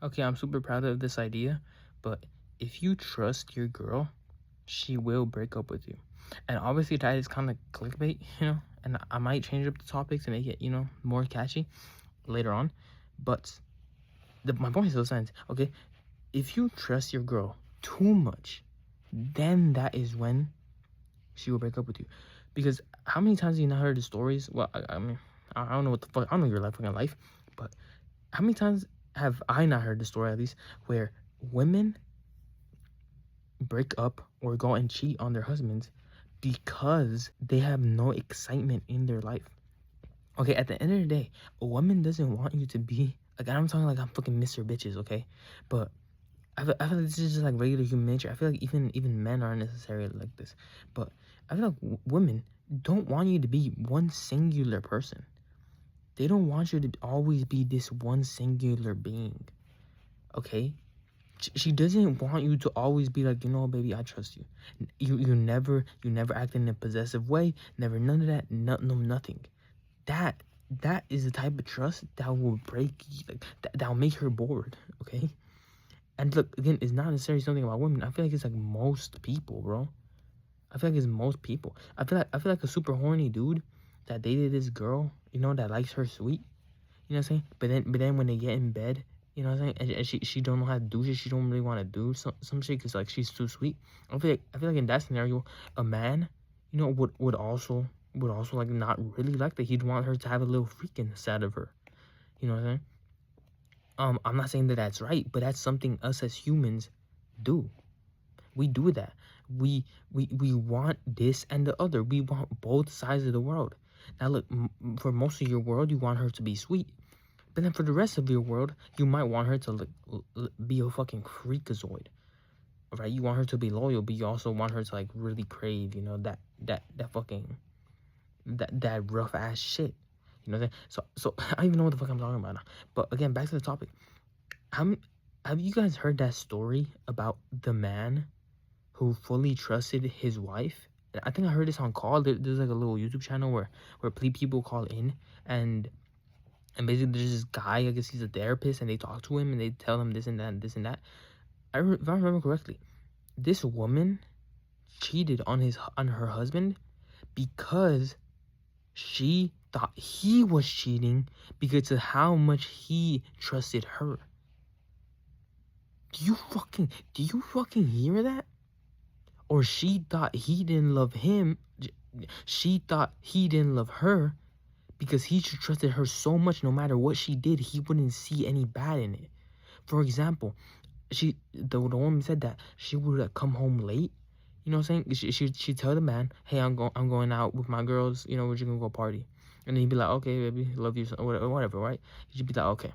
Okay, I'm super proud of this idea, but if you trust your girl, she will break up with you. And obviously that is kind of clickbait, and I might change up the topics to make it, more catchy later on. But my point still stands, okay? If you trust your girl too much, then that is when she will break up with you. Because how many times have you not heard the stories? Well, I mean, I don't know what the fuck, I don't know your fucking life, but how many times have I not heard the story at least where women break up or go and cheat on their husbands because they have no excitement in their life? Okay, at the end of the day, a woman doesn't want you to be like, I'm talking like I'm fucking Mr. Bitches, okay? But I feel like this is just like regular human nature. I feel like even men aren't necessarily like this, but I feel like women don't want you to be one singular person. They don't want you to always be this one singular being. Okay, she doesn't want you to always be like, baby, I trust you. You never act in a possessive way. Never none of that. No, nothing. That that is the type of trust that will break, like that'll make her bored. Okay. And look, again, it's not necessarily something about women. I feel like it's like most people, bro. I feel like it's most people. I feel like a super horny dude that dated this girl, that likes her sweet. You know what I'm saying? But then when they get in bed, you know what I'm saying? And she don't know how to do shit. She don't really want to do some shit because like she's too sweet. I feel like in that scenario, a man, would also like not really like that. He'd want her to have a little freak inside of her. You know what I'm saying? I'm not saying that that's right, but that's something us as humans do. We do that. We want this and the other. We want both sides of the world. Now look, for most of your world, you want her to be sweet, but then for the rest of your world, you might want her to be a fucking freakazoid, right? You want her to be loyal, but you also want her to like really crave, that fucking that rough ass shit. You know what I'm saying? So I don't even know what the fuck I'm talking about now. But again, back to the topic. How have you guys heard that story about the man who fully trusted his wife? And I think I heard this on call. There's like a little YouTube channel where people call in, and basically there's this guy. I guess he's a therapist, and they talk to him and they tell him this and that and this and that. If I remember correctly, this woman cheated on her husband because she thought he was cheating because of how much he trusted her. Do you fucking hear that? Or she thought he didn't love him. She thought he didn't love her because he trusted her so much. No matter what she did, he wouldn't see any bad in it. For example, the woman said that she would come home late. You know what I'm saying? She'd tell the man, "Hey, I'm going out with my girls. We're just gonna go party." And then he'd be like, "Okay, baby, love you," or whatever, right? She'd be like, "Okay."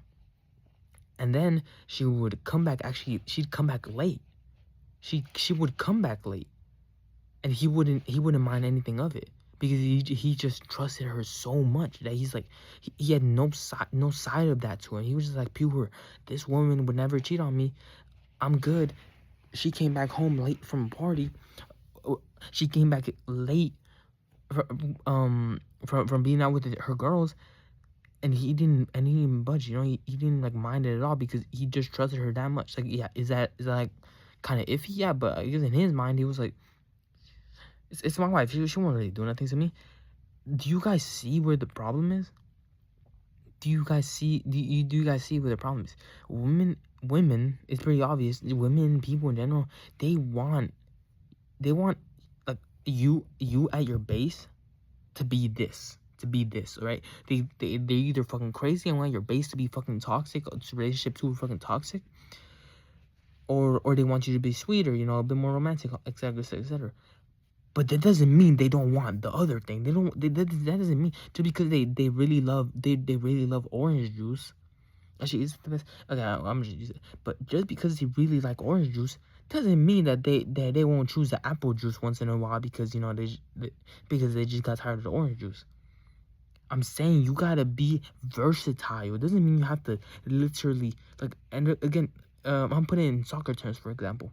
And then she would come back. Actually, she'd come back late. She would come back late, and he wouldn't mind anything of it because he just trusted her so much that he's like he had no side of that to him. He was just like, pure, this woman would never cheat on me. I'm good. She came back home late from a party. She came back late from being out with her girls, and he didn't budge. He didn't like mind it at all because he just trusted her that much. Like, yeah, is that like kind of iffy? Yeah, but I guess in his mind he was like, it's my wife. She won't really do nothing to me. Do you guys see where the problem is? Do you guys see where the problem is? Women, it's pretty obvious. Women, people in general, they want like you at your base to be this, right? They're either fucking crazy and want your base to be fucking toxic, or this relationship too fucking toxic, or they want you to be sweeter, a bit more romantic, etc., etc. But that doesn't mean they don't want the other thing. That doesn't mean just because they really love orange juice. Actually, it's the best. Okay, I'm just use it. But just because they really like orange juice doesn't mean that they won't choose the apple juice once in a while because because they just got tired of the orange juice. I'm saying you gotta be versatile. It doesn't mean you have to literally like. And again, I'm putting it in soccer terms, for example.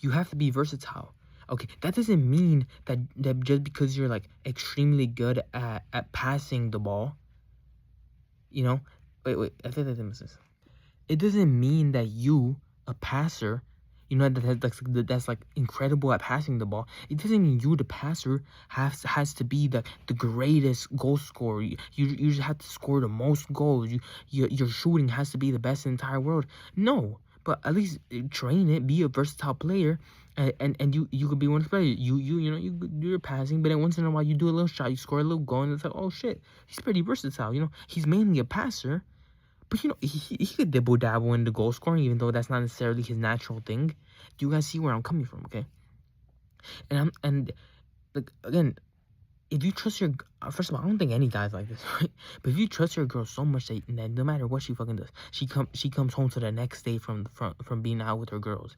You have to be versatile. Okay, that doesn't mean that just because you're like extremely good at passing the ball, you know. Wait, I think that makes sense. It doesn't mean that you, a passer, you know, that's like incredible at passing the ball. It doesn't mean you, the passer, has to be the greatest goal scorer. You just have to score the most goals. Your shooting has to be the best in the entire world. No, but at least train it. Be a versatile player, and you could be one of the players. You know you do your passing, but then once in a while you do a little shot, you score a little goal, and it's like, oh shit, he's pretty versatile. You know, he's mainly a passer. But, you know, he could dibble dabble in the goal scoring, even though that's not necessarily his natural thing. Do you guys see where I'm coming from, okay? And like, again, if you trust your, first of all, I don't think any guy's like this, right? But if you trust your girl so much that no matter what she fucking does, she comes home to the next day from being out with her girls.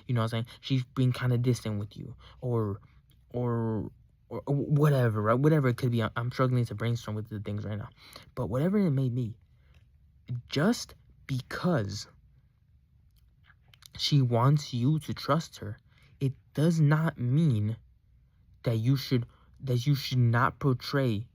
You know what I'm saying? She's being kind of distant with you, or whatever, right? Whatever it could be. I'm struggling to brainstorm with the things right now, but whatever it may be, just because she wants you to trust her, it does not mean that you should not portray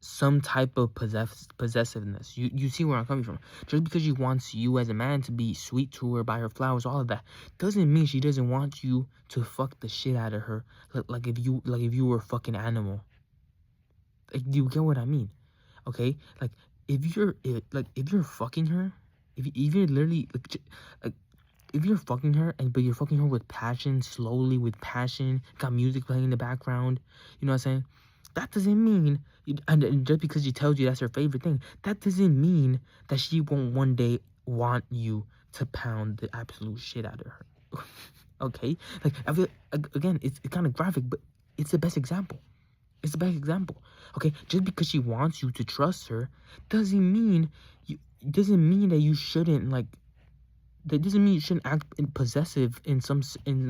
some type of possessiveness. You see where I'm coming from. Just because she wants you as a man to be sweet to her, buy her flowers, all of that, doesn't mean she doesn't want you to fuck the shit out of her. Like if you were a fucking animal. Like, do you get what I mean? Okay, like if you're fucking her, if you're literally like if you're fucking her but you're fucking her with passion, slowly with passion, got music playing in the background, you know what I'm saying? That doesn't mean, and just because she tells you that's her favorite thing, that doesn't mean that she won't one day want you to pound the absolute shit out of her. Okay, like I feel again, it's kind of graphic, but it's the best example. It's the best example. Okay, just because she wants you to trust her doesn't mean that you shouldn't like. That doesn't mean you shouldn't act possessive in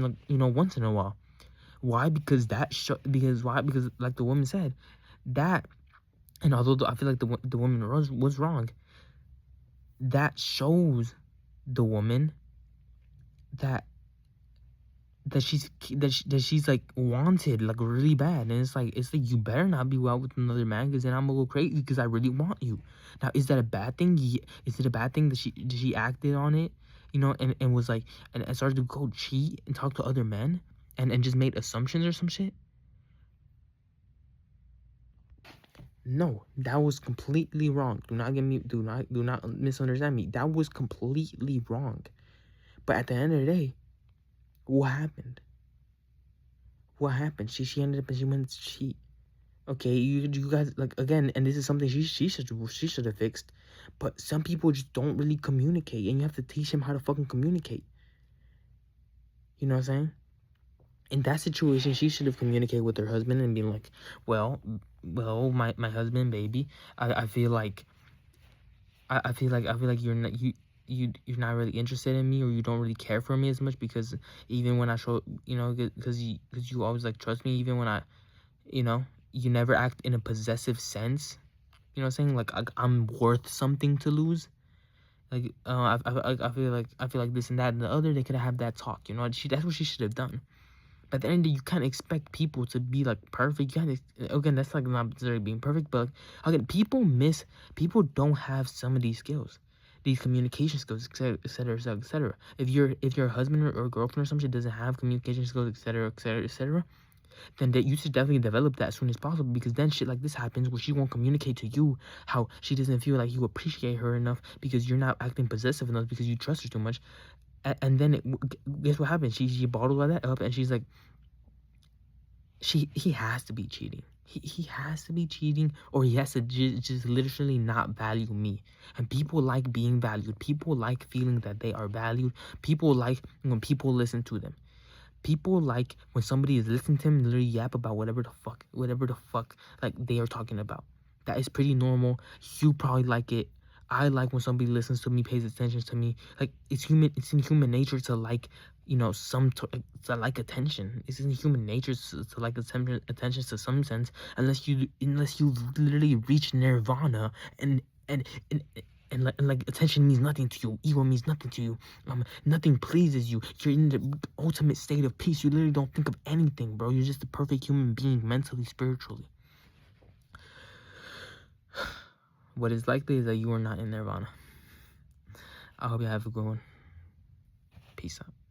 like, you know, once in a while. Why? Because because like the woman said, that, and although I feel like the woman was wrong, that shows the woman that she's like wanted like really bad, and it's like you better not be out with another man, because then I'm gonna go crazy because I really want you. Now, is that a bad thing? Is it a bad thing that she acted on it, you know, and was like, and started to go cheat and talk to other men, and just made assumptions or some shit? No, that was completely wrong. Do not misunderstand me. That was completely wrong. But at the end of the day, what happened? What happened? She ended up and she went to cheat. Okay, you guys, like, again, and this is something she should have fixed. But some people just don't really communicate, and you have to teach them how to fucking communicate. You know what I'm saying? In that situation, she should have communicated with her husband and been like, well, my husband, baby, I feel like you're not really interested in me, or you don't really care for me as much, because even when I show, you know, because you always like trust me, even when I, you know, you never act in a possessive sense. You know what I'm saying? Like, I'm worth something to lose. Like, I feel like this and that and the other. They could have that talk. You know, that's what she should have done. But at the end of the day, you can't expect people to be like perfect. You can't, again, that's like not necessarily being perfect, but like, again, people don't have some of these skills, these communication skills, etc., etc., etc. If your husband or girlfriend or something doesn't have communication skills, etc., etc., etc., then that you should definitely develop that as soon as possible, because then shit like this happens where she won't communicate to you how she doesn't feel like you appreciate her enough because you're not acting possessive enough because you trust her too much. And then guess what happens? She bottles all that up, and she's like, he has to be cheating. He has to be cheating, or he has to just literally not value me. And people like being valued. People like feeling that they are valued. People like when people listen to them. People like when somebody is listening to them literally yap about whatever the fuck like they are talking about. That is pretty normal. You probably like it. I like when somebody listens to me, pays attention to me. Like, it's in human nature to like, you know, to like attention. It's in human nature to like attention to some sense, unless you literally reach nirvana and and and like attention means nothing to you, ego means nothing to you, nothing pleases you, you're in the ultimate state of peace, you literally don't think of anything, bro. You're just a perfect human being, mentally, spiritually. What is likely is that you are not in nirvana. I hope you have a good one. Peace out.